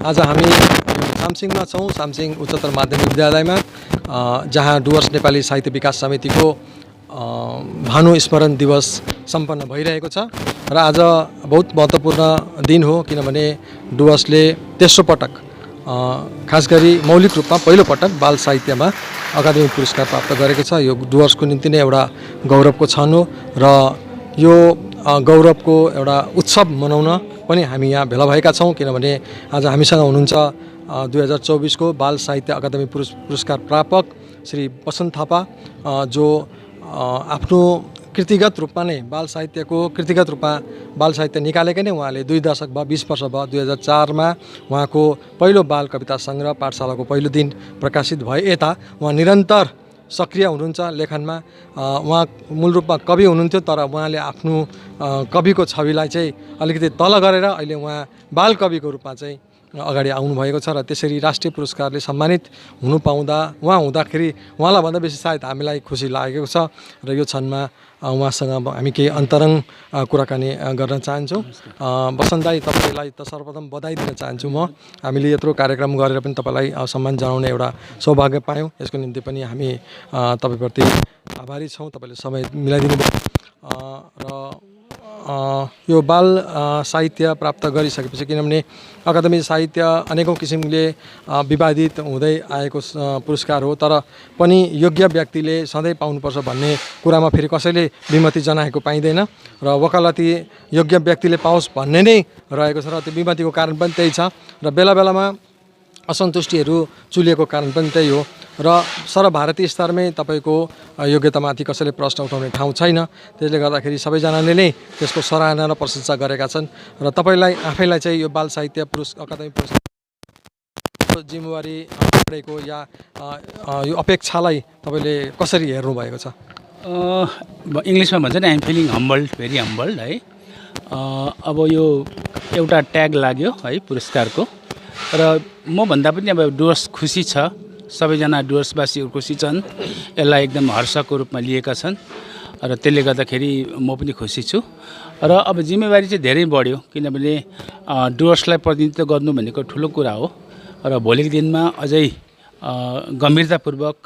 आज हामी सामसिङमा छौँ, सामसिङ उच्चतर माध्यमिक विद्यालयमा, जहाँ डुवर्स नेपाली साहित्य विकास समितिको भानु स्मरण दिवस सम्पन्न भइरहेको छ र आज बहुत महत्त्वपूर्ण दिन हो, किनभने डुवर्सले तेस्रो पटक खास गरी मौलिक रूपमा पहिलो पटक बाल साहित्यमा अकादमी पुरस्कार प्राप्त गरेको छ। यो डुवर्सको निम्ति नै एउटा गौरवको क्षण हो र यो गौरवको एउटा उत्सव मनाउन पनि हामी यहाँ भेला भएका छौँ, किनभने आज हामीसँग हुनुहुन्छ 2024 को बाल साहित्य अकादमी पुरस्कार प्रापक श्री बसन्त थापा, जो आफ्नो कृतिगत रूपमा नै बाल साहित्यको कृतिगत रूपमा बाल साहित्य निकालेकै नै उहाँले 2 दशक भयो, 20 वर्ष भयो। 2004 मा उहाँको पहिलो बाल कविता सङ्ग्रह पाठशालाको पहिलो दिन प्रकाशित भए यता उहाँ निरन्तर सक्रिय हुनुहुन्छ लेखनमा। उहाँ मूल रूपमा कवि हुनुहुन्थ्यो, तर उहाँले आफ्नो कविको छविलाई चाहिँ अलिकति तल गरेर अहिले उहाँ बाल कविको रूपमा चाहिँ अगाडि आउनुभएको छ र त्यसरी राष्ट्रिय पुरस्कारले सम्मानित हुनु पाउँदा उहाँ हुँदाखेरि उहाँलाई भन्दा बेसी सायद हामीलाई खुसी लागेको छ र यो क्षणमा उहाँसँग हामी केही अन्तरङ्ग कुराकानी गर्न चाहन्छौँ। बसन्त दाइ, तपाईँलाई त सर्वप्रथम बधाई दिन चाहन्छु म। हामीले यत्रो कार्यक्रम गरेर पनि तपाईँलाई सम्मान जनाउने एउटा सौभाग्य पायौँ, यसको निम्ति पनि हामी तपाईँप्रति आभारी छौँ। तपाईँले समय मिलाइदिनु भयो र यो बाल साहित्य प्राप्त गरिसकेपछि, किनभने अकादमी साहित्य अनेकौँ किसिमले विवादित हुँदै आएको पुरस्कार हो, तर पनि योग्य व्यक्तिले सधैँ पाउनुपर्छ भन्ने कुरामा फेरि कसैले विमति जनाएको पाइँदैन र वकालती योग्य व्यक्तिले पाओस् भन्ने नै रहेको छ र त्यो विमतिको कारण पनि त्यही छ र बेला बेलामा असन्तुष्टिहरू चुलिएको कारण पनि त्यही हो र सर्वभारतीय स्तरमै तपाईँको योग्यतामाथि कसैले प्रश्न उठाउने ठाउँ छैन। त्यसले गर्दाखेरि सबैजनाले नै त्यसको सराहना र प्रशंसा गरेका छन् र तपाईँलाई आफैलाई चाहिँ यो बाल साहित्य अकादमी पुरस्कार जिम्मेवारी परेको या यो अपेक्षालाई तपाईँले कसरी हेर्नुभएको छ? इङ्ग्लिसमा भन्छ नि, I'm feeling humbled, very humbled है। अब यो एउटा ट्याग लाग्यो है पुरस्कारको र म भन्दा पनि अब डुवर्स खुसी छ, सबैजना डुवर्सवासीहरू खुसी छन्, यसलाई एकदम हर्षको रूपमा लिएका छन् र त्यसले गर्दाखेरि म पनि खुसी छु र अब जिम्मेवारी चाहिँ धेरै बढ्यो, किनभने डुवर्सलाई प्रतिनिधित्व गर्नु भनेको ठुलो कुरा हो र भोलिको दिनमा अझै गम्भीरतापूर्वक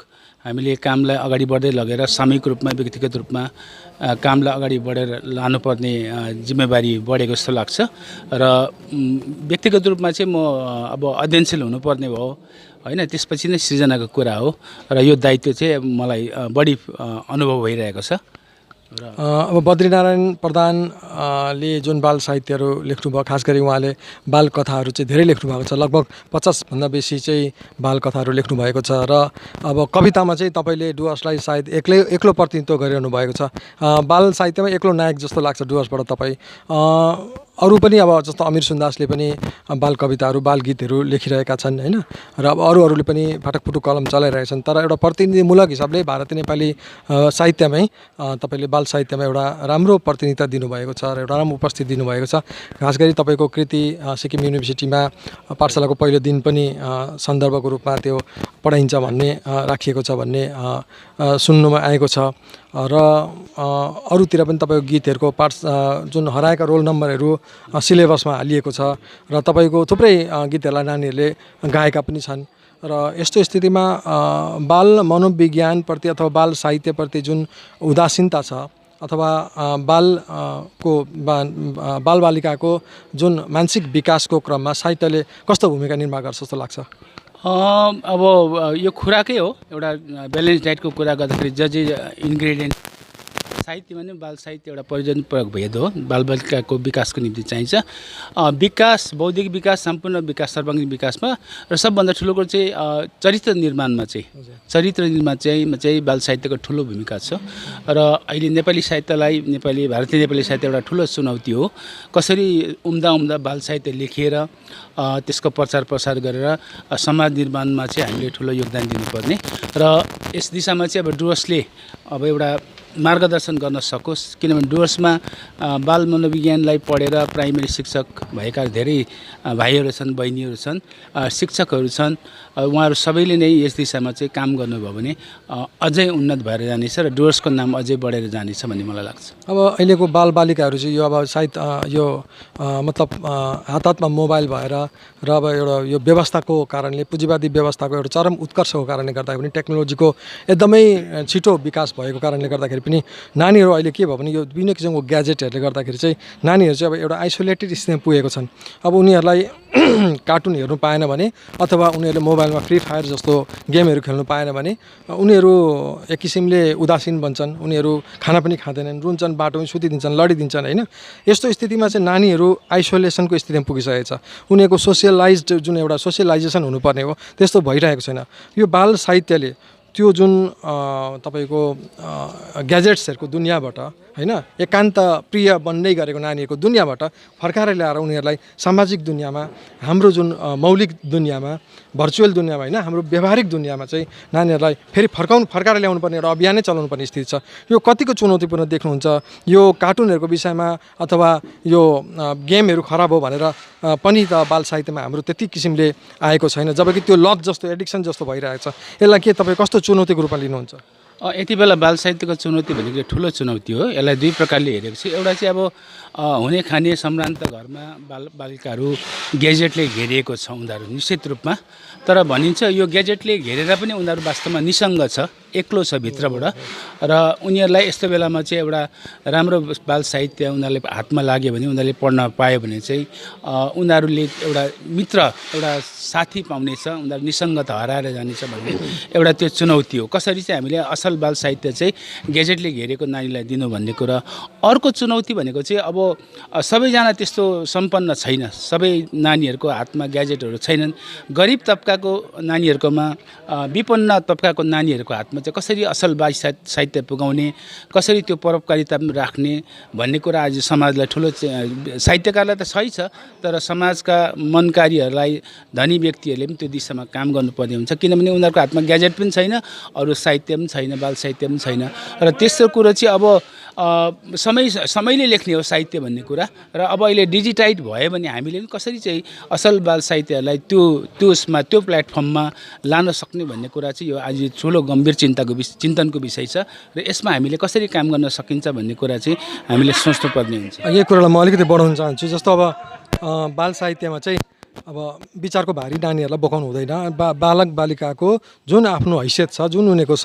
हामीले कामलाई अगाडि बढ्दै लगेर सामूहिक रूपमा व्यक्तिगत रूपमा कामलाई अगाडि बढेर लानुपर्ने जिम्मेवारी बढेको जस्तो लाग्छ र व्यक्तिगत रूपमा चाहिँ म अब अध्ययनशील हुनुपर्ने भयो होइन, त्यसपछि नै सृजनाको कुरा हो र यो दायित्व चाहिँ मलाई बढी अनुभव भइरहेको छ। अब बद्रीनारायण प्रधानले जुन बाल साहित्यहरू लेख्नुभयो, खास गरी उहाँले बाल कथाहरू चाहिँ धेरै लेख्नुभएको छ, लगभग 50 भन्दा बेसी चाहिँ बाल कथाहरू लेख्नुभएको छ र अब कवितामा चाहिँ तपाईँले डुवर्सलाई सायद एक्लो प्रतिनिधित्व गरिरहनु भएको छ। बाल साहित्यमा एक्लो नायक जस्तो लाग्छ डुवर्सबाट तपाईँ। अरू पनि अब जस्तो अमिर सुन्दासले पनि बाल कविताहरू बाल गीतहरू लेखिरहेका छन् होइन, र अब अरूहरूले पनि फाटकफुटुक कलम चलाइरहेछन्, तर एउटा प्रतिनिधिमूलक हिसाबले भारतीय नेपाली साहित्यमै तपाईँले बाल साहित्यमा एउटा राम्रो प्रतिनिधित्व दिनुभएको छ र एउटा राम्रो उपस्थिति दिनुभएको छ। खास गरी तपाईँको कृति सिक्किम युनिभर्सिटीमा पाठशालाको पहिलो दिन पनि सन्दर्भको रूपमा त्यो पढाइन्छ भन्ने राखिएको छ भन्ने सुन्नुमा आएको छ र अरूतिर पनि तपाईँको गीतहरूको जुन हराएका रोल नम्बरहरू सिलेबसमा हालिएको छ र तपाईँको थुप्रै गीतहरूलाई नानीहरूले गाएका पनि छन् र यस्तो स्थितिमा बाल मनोविज्ञानप्रति अथवा बाल साहित्यप्रति जुन उदासीनता छ अथवा बालबालिकाको जुन मानसिक विकासको क्रममा साहित्यले कस्तो भूमिका निर्वाह गर्छ जस्तो लाग्छ? अब यो खुराकै हो, एउटा ब्यालेन्स डाइटको कुरा गर्दाखेरि जे इन्ग्रेडियन्ट साहित्यमा नै बाल साहित्य एउटा प्रयोजनपूर्वक भेद हो, बालबालिकाको विकासको निम्ति चाहिन्छ। विकास, बौद्धिक विकास, सम्पूर्ण विकास, सर्वाङ्गीण विकासमा र सबभन्दा ठुलो कुरो चाहिँ चरित्र निर्माणमा चाहिँ बाल साहित्यको ठुलो भूमिका छ र अहिले नेपाली साहित्यलाई भारतीय नेपाली साहित्य एउटा ठुलो चुनौती हो। कसरी उम्दा बाल साहित्य लेखिएर त्यसको प्रचार प्रसार गरेर समाज निर्माणमा चाहिँ हामीले ठुलो योगदान दिनुपर्ने र यस दिशामा चाहिँ अब डुवर्सले अब एउटा मार्गदर्शन गर्न सकोस्। किनभने डुवर्समा बाल मनोविज्ञानलाई पढेर प्राइमेरी शिक्षक भएका धेरै भाइहरू छन्, बहिनीहरू छन्, शिक्षकहरू छन्। उहाँहरू सबैले नै यस दिशामा चाहिँ काम गर्नुभयो भने अझै उन्नत भएर जानेछ र डुवर्सको नाम अझै बढेर जानेछ भन्ने मलाई लाग्छ। अब अहिलेको बालबालिकाहरू चाहिँ यो अब सायद यो मतलब हातमा मोबाइल भएर र अब एउटा यो व्यवस्थाको कारणले, पुँजीवादी व्यवस्थाको एउटा चरम उत्कर्षको कारणले गर्दाखेरि पनि, टेक्नोलोजीको एकदमै छिटो विकास भएको कारणले गर्दाखेरि पनि नानीहरू अहिले के भयो भने यो विभिन्न किसिमको ग्याजेटहरूले गर्दाखेरि चाहिँ नानीहरू चाहिँ अब एउटा आइसोलेटेड स्थितिमा पुगेको छन्। अब उनीहरूलाई कार्टुन हेर्नु पाएन भने अथवा उनीहरूले मोबाइलमा फ्री फायर जस्तो गेमहरू खेल्नु पाएन भने उनीहरू एक किसिमले उदासीन बन्छन्, उनीहरू खाना पनि खाँदैनन्, रुन्छन्, बाटोमै सुतिदिन्छन्, लडिदिन्छन् होइन। यस्तो स्थितिमा चाहिँ नानीहरू आइसोलेसनको स्थितिमा पुगिसकेको छ। उनीहरूको सोसियलाइज्ड जुन एउटा सोसियलाइजेसन हुनुपर्ने हो त्यस्तो भइरहेको छैन। यो बाल साहित्यले त्यो जुन तपाईँको ग्याजेट्सहरूको दुनियाँबाट होइन, एकान्त प्रिय बन्दै गरेको नानीहरूको दुनियाँबाट फर्काएर ल्याएर उनीहरूलाई सामाजिक दुनियाँमा, हाम्रो जुन मौलिक दुनियाँमा, भर्चुअल दुनियाँमा होइन, हाम्रो व्यावहारिक दुनियाँमा चाहिँ नानीहरूलाई फेरि फर्काएर ल्याउनु पर्ने एउटा अभियानै चलाउनु पर्ने स्थिति छ। यो कतिको चुनौतीपूर्ण देख्नुहुन्छ? यो कार्टुनहरूको विषयमा अथवा यो गेमहरू खराब हो भनेर पनि त बाल साहित्यमा हाम्रो त्यति किसिमले आएको छैन, जबकि त्यो लत जस्तो, एडिक्सन जस्तो भइरहेको छ। यसलाई के तपाईँ कस्तो चुनौतीको रूपमा लिनुहुन्छ? यति बेला बाल साहित्यको चुनौती भनेको ठुलो चुनौती हो। यसलाई दुई प्रकारले हेरेको छु। एउटा चाहिँ अब हुने खाने सम्भ्रान्त घरमा बालबालिकाहरू ग्याजेटले घेरिएको छ उनीहरू निश्चित रूपमा। तर भनिन्छ यो ग्याजेटले घेरेर पनि उनीहरू वास्तवमा निसङ्ग छ, एक्लो छ भित्रबाट। र उनीहरूलाई यस्तो बेलामा चाहिँ एउटा राम्रो बाल साहित्य उनीहरूले हातमा लाग्यो भने, उनीहरूले पढ्न पायो भने चाहिँ उनीहरूले एउटा मित्र, एउटा साथी पाउनेछ, उनीहरू निसङ्गता हराएर जानेछ भन्ने एउटा त्यो चुनौती हो। कसरी चाहिँ हामीले असल बाल साहित्य चाहिँ ग्याजेटले घेरेको नानीलाई दिनु भन्ने कुरा। अर्को चुनौती भनेको चाहिँ अब सबैजना त्यस्तो सम्पन्न छैन, सबै नानीहरूको हातमा ग्याजेटहरू छैनन्। गरिब तबकाको नानीहरूकोमा, विपन्न तबकाको नानीहरूको हातमा चाहिँ कसरी असल बाल साहित्य पुगाउने, कसरी त्यो परोपकारितामा राख्ने भन्ने कुरा आज समाजलाई ठुलो, साहित्यकारलाई त सही छ, तर समाजका मनकारीहरूलाई, धनी व्यक्तिहरूले पनि त्यो दिशामा काम गर्नुपर्ने हुन्छ। किनभने उनीहरूको हातमा ग्याजेट पनि छैन, अरू साहित्य पनि छैन, बाल साहित्य पनि छैन। र तेस्रो कुरो चाहिँ अब समयले लेख्ने हो साहित्य भन्ने कुरा। र अब अहिले डिजिटाइड भयो भने हामीले पनि कसरी चाहिँ असल बाल साहित्यहरूलाई त्यसमा, त्यो प्लेटफर्ममा लान सक्ने भन्ने कुरा चाहिँ यो आज ठुलो गम्भीर चिन्तनको विषय छ। र यसमा हामीले कसरी काम गर्न सकिन्छ भन्ने कुरा चाहिँ हामीले सोच्नुपर्ने हुन्छ। यो कुरालाई म अलिकति बढाउन चाहन्छु। जस्तो अब बाल साहित्यमा चाहिँ अब विचारको भारी नानीहरूलाई बोकाउनु हुँदैन। बालक बालिकाको जुन आफ्नो हैसियत छ, जुन उनीहरूको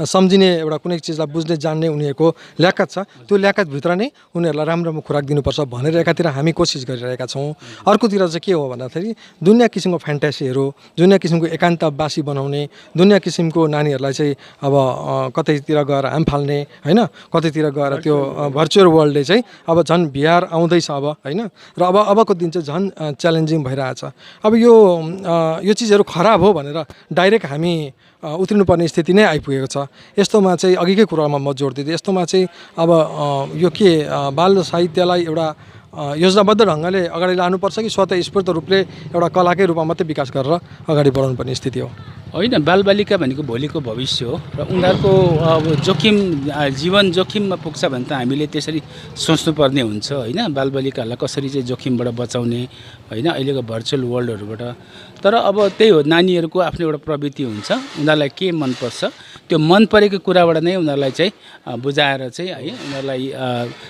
सम्झिने एउटा कुनै चिजलाई बुझ्ने जान्ने उनीहरूको ल्याकत छ, त्यो ल्याकतभित्र नै उनीहरूलाई राम्रो खुराक दिनुपर्छ भनेर एकातिर हामी कोसिस गरिरहेका छौँ। अर्कोतिर चाहिँ के हो भन्दाखेरि दुनियाँ किसिमको फ्यान्टासीहरू, दुनियाँ किसिमको एकान्तवासी बनाउने, दुनियाँ किसिमको नानीहरूलाई चाहिँ अब कतैतिर गएर हाम फाल्ने होइन, कतैतिर गएर त्यो भर्चुअल वर्ल्डले चाहिँ अब झन् VR आउँदैछ अब होइन। र अबको दिन चाहिँ झन् च्यालेन्जिङ भइरहेछ। अब यो चिजहरू खराब हो भनेर डाइरेक्ट हामी उत्रिनुपर्ने स्थिति नै आइपुगेको छ। यस्तोमा चाहिँ अघिकै कुरामा म जोड दिँदै, यस्तोमा चाहिँ अब यो के बाल साहित्यलाई एउटा योजनाबद्ध ढङ्गले अगाडि लानुपर्छ कि स्वतः स्फूर्त रूपले एउटा कलाकै रूपमा मात्रै विकास गरेर अगाडि बढाउनु पर्ने स्थिति हो? होइन, बालबालिका भनेको भोलिको भविष्य हो र उनीहरूको अब जीवन जोखिममा पुग्छ भने त हामीले त्यसरी सोच्नुपर्ने हुन्छ होइन। बालबालिकाहरूलाई कसरी चाहिँ जोखिमबाट बचाउने होइन, अहिलेको भर्चुअल वर्ल्डहरूबाट। तर अब त्यही हो, नानीहरूको आफ्नो एउटा प्रवृत्ति हुन्छ, उनीहरूलाई के मनपर्छ त्यो मन परेको कुराबाट नै उनीहरूलाई चाहिँ बुझाएर चाहिँ है, उनीहरूलाई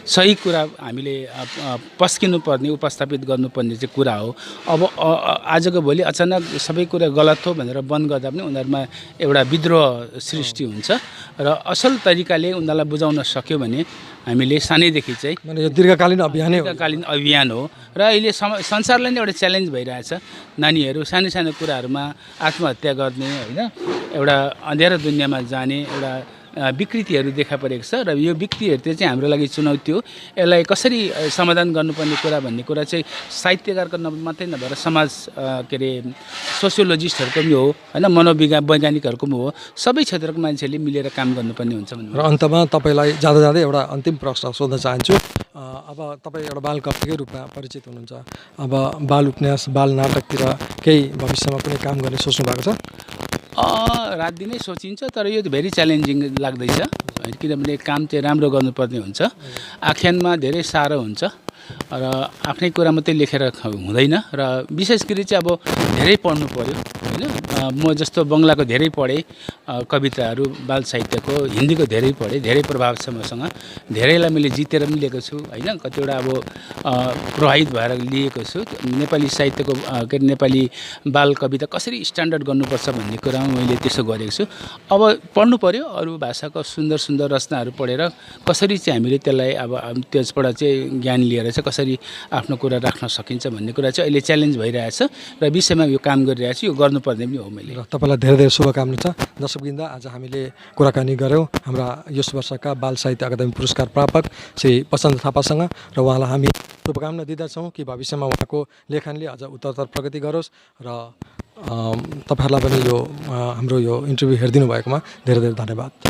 सही कुरा हामीले पस्किनुपर्ने, उपस्थापित गर्नुपर्ने चाहिँ कुरा हो। अब आजको भोलि अचानक सबै कुरा गलत हो भनेर बन्द गर्दा पनि उनीहरूमा एउटा विद्रोह सृष्टि हुन्छ। र असल तरिकाले उनीहरूलाई बुझाउन सक्यो भने हामीले सानैदेखि चाहिँ यो दीर्घकालीन अभियान हो। र अहिले संसारलाई नै एउटा च्यालेन्ज भइरहेछ। नानीहरू सानो सानो कुराहरूमा आत्महत्या गर्ने होइन, एउटा अँध्यारो दुनियाँमा जाने एउटा विकृतिहरू देखा परेको छ। र यो विकृतिहरू चाहिँ हाम्रो लागि चुनौती हो। यसलाई कसरी समाधान गर्नुपर्ने कुरा भन्ने कुरा चाहिँ साहित्यकारको मात्रै नभएर समाज के अरे सोसियोलोजिस्टहरूको पनि हो होइन, मनोवैज्ञानिकहरूको पनि हो। सबै क्षेत्रको मान्छेहरूले मिलेर काम गर्नुपर्ने हुन्छ। र अन्तमा तपाईँलाई जाँदा जाँदै एउटा अन्तिम प्रश्न सोध्न चाहन्छु। अब तपाईँ एउटा बाल कविकै रूपमा परिचित हुनुहुन्छ। अब बाल उपन्यास, बाल नाटकतिर केही भविष्यमा कुनै काम गर्ने सोच्नु भएको छ? रात दिनै सोचिन्छ, तर यो भेरी च्यालेन्जिङ लाग्दैछ, किनभने काम चाहिँ राम्रो गर्नुपर्ने हुन्छ। आख्यानमा धेरै साह्रो हुन्छ र आफ्नै कुरा मात्रै लेखेर हुँदैन र विशेष गरी चाहिँ अब धेरै पढ्नु पऱ्यो होइन। म जस्तो बङ्गलाको धेरै पढेँ कविताहरू, बाल साहित्यको, हिन्दीको धेरै पढेँ, धेरै प्रभाव छ मसँग, धेरैलाई मैले जितेर पनि लिएको छु होइन। कतिवटा अब प्रभावित भएर लिएको छु। नेपाली साहित्यको के अरे नेपाली बाल कविता कसरी स्ट्यान्डर्ड गर्नुपर्छ भन्ने कुरामा मैले त्यसो गरेको छु। अब पढ्नु पऱ्यो, अरू भाषाको सुन्दर सुन्दर रचनाहरू पढेर कसरी चाहिँ हामीले त्यसलाई अब त्यसबाट चाहिँ ज्ञान लिएर चाहिँ कसरी आफ्नो कुरा राख्न सकिन्छ भन्ने कुरा चाहिँ अहिले च्यालेन्ज भइरहेछ र विषयमा यो काम गरिरहेको छु। यो गर्नुपर्ने पनि हो मैले। र तपाईँलाई धेरै धेरै शुभकामना छ। दर्शकवृन्द, आज हामीले कुराकानी गऱ्यौँ हाम्रा यस वर्षका बाल साहित्य अकादमी पुरस्कार प्रापक श्री प्रशान्त थापासँग र उहाँलाई हामी शुभकामना दिँदछौँ कि भविष्यमा उहाँको लेखनले अझ उत्तरोत्तर प्रगति गरोस् र तपाईँहरूलाई पनि यो हाम्रो यो इन्टरभ्यू हेरिदिनु भएकोमा धेरै धेरै धन्यवाद।